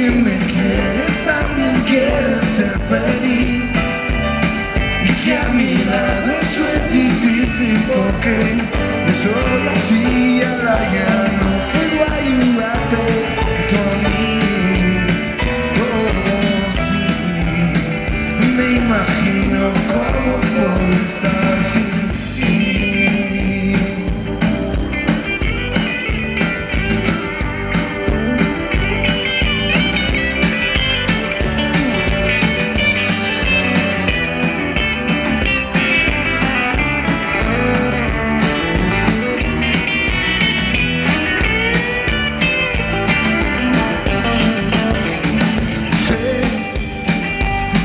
que me quieres, también quieres ser feliz, y que a mi lado eso es difícil porque yo soy así y ahora ya no puedo ayudarte dormir. Oh sí, me imagino cómo puedo estar sin ti.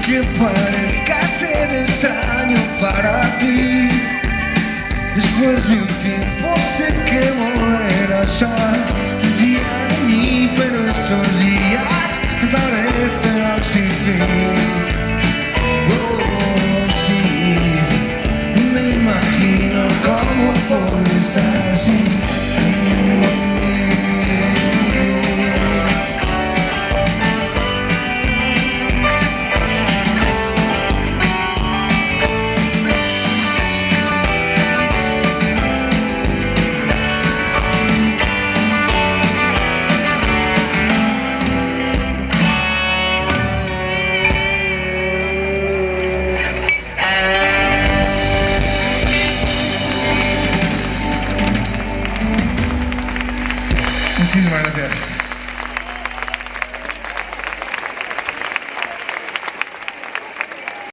Que parezca ser extraño para ti, después de un tiempo sé que volverás a